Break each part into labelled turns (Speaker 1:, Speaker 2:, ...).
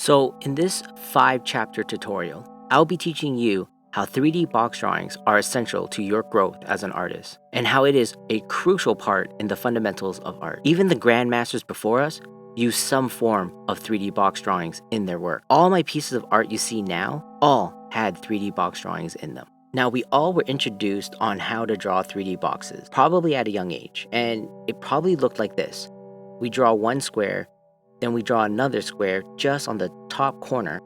Speaker 1: So in this 5-chapter tutorial, I'll be teaching you how 3D box drawings are essential to your growth as an artist, and how it is a crucial part in the fundamentals of art. Even the grandmasters before us used some form of 3D box drawings in their work. All my pieces of art you see now, all had 3D box drawings in them. Now, we all were introduced on how to draw 3D boxes, probably at a young age, and it probably looked like this. We draw one square, then we draw another square just on the top corner.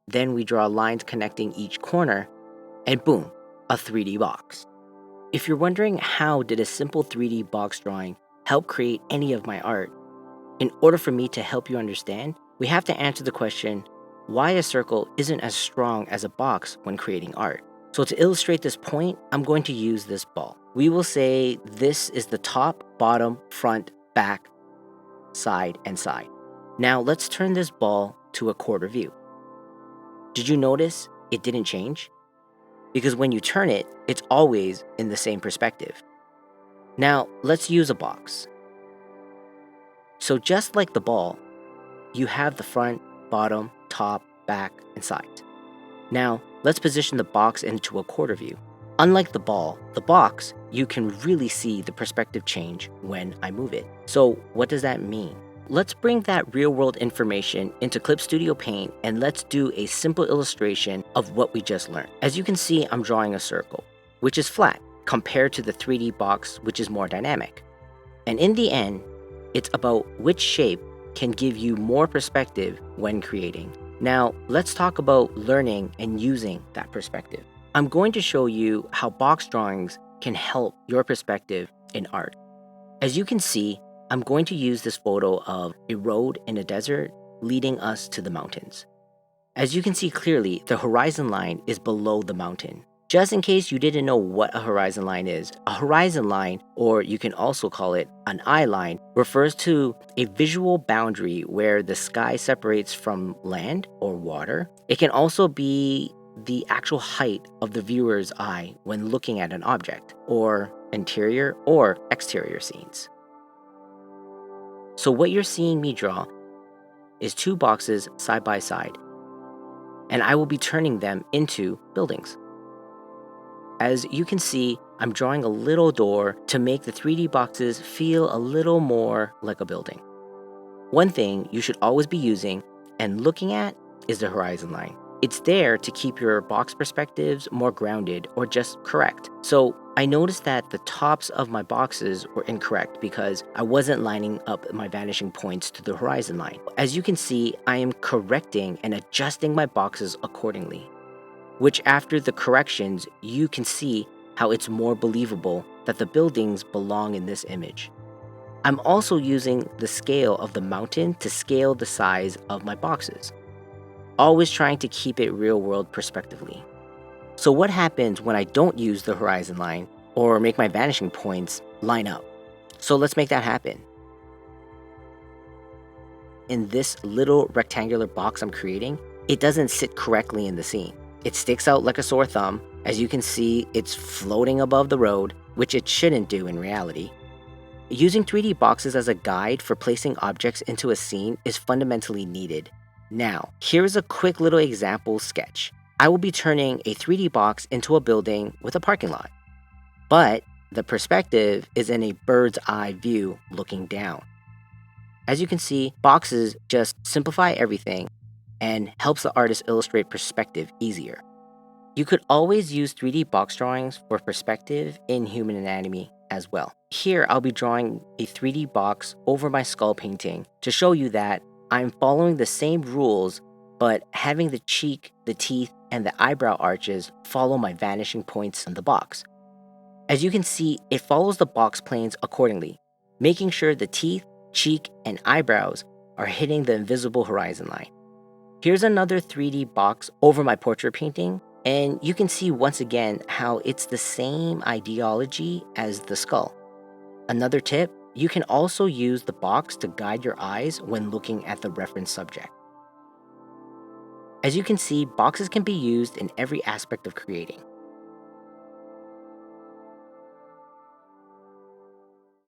Speaker 1: Then we draw lines connecting each corner, and boom, a 3D box. If you're wondering how did a simple 3D box drawing help create any of my art, in order for me to help you understand, we have to answer the question, why a circle isn't as strong as a box when creating art. So to illustrate this point, I'm going to use this ball. We will say this is the top, bottom, front, back, side, and side. Now let's turn this ball to a quarter view. Did you notice it didn't change? Because when you turn it, it's always in the same perspective. Now let's use a box. So just like the ball, you have the front, bottom, top, back, and sides. Now let's position the box into a quarter view. Unlike the ball, the box, you can really see the perspective change when I move it. So what does that mean? Let's bring that real-world information into Clip Studio Paint and let's do a simple illustration of what we just learned. As you can see, I'm drawing a circle, which is flat compared to the 3D box, which is more dynamic. And in the end, it's about which shape can give you more perspective when creating. Now, let's talk about learning and using that perspective. I'm going to show you how box drawings can help your perspective in art. As you can see, I'm going to use this photo of a road in a desert leading us to the mountains. As you can see clearly, the horizon line is below the mountain. Just in case you didn't know what a horizon line is, a horizon line, or you can also call it an eye line, refers to a visual boundary where the sky separates from land or water. It can also be the actual height of the viewer's eye when looking at an object, or interior or exterior scenes. So what you're seeing me draw is two boxes side by side, and I will be turning them into buildings. As you can see, I'm drawing a little door to make the 3D boxes feel a little more like a building. One thing you should always be using and looking at is the horizon line. It's there to keep your box perspectives more grounded or just correct. So I noticed that the tops of my boxes were incorrect because I wasn't lining up my vanishing points to the horizon line. As you can see, I am correcting and adjusting my boxes accordingly, which after the corrections, you can see how it's more believable that the buildings belong in this image. I'm also using the scale of the mountain to scale the size of my boxes, always trying to keep it real-world perspectively. So what happens when I don't use the horizon line or make my vanishing points line up? So let's make that happen. In this little rectangular box I'm creating, it doesn't sit correctly in the scene. It sticks out like a sore thumb. As you can see, it's floating above the road, which it shouldn't do in reality. Using 3D boxes as a guide for placing objects into a scene is fundamentally needed. Now, here's a quick little example sketch. I will be turning a 3D box into a building with a parking lot, but the perspective is in a bird's eye view looking down. As you can see, boxes just simplify everything and helps the artist illustrate perspective easier. You could always use 3D box drawings for perspective in human anatomy as well. Here, I'll be drawing a 3D box over my skull painting to show you that I'm following the same rules, but having the cheek, the teeth, and the eyebrow arches follow my vanishing points in the box. As you can see, it follows the box planes accordingly, making sure the teeth, cheek, and eyebrows are hitting the invisible horizon line. Here's another 3D box over my portrait painting, and you can see once again how it's the same ideology as the skull. Another tip, you can also use the box to guide your eyes when looking at the reference subject. As you can see, boxes can be used in every aspect of creating.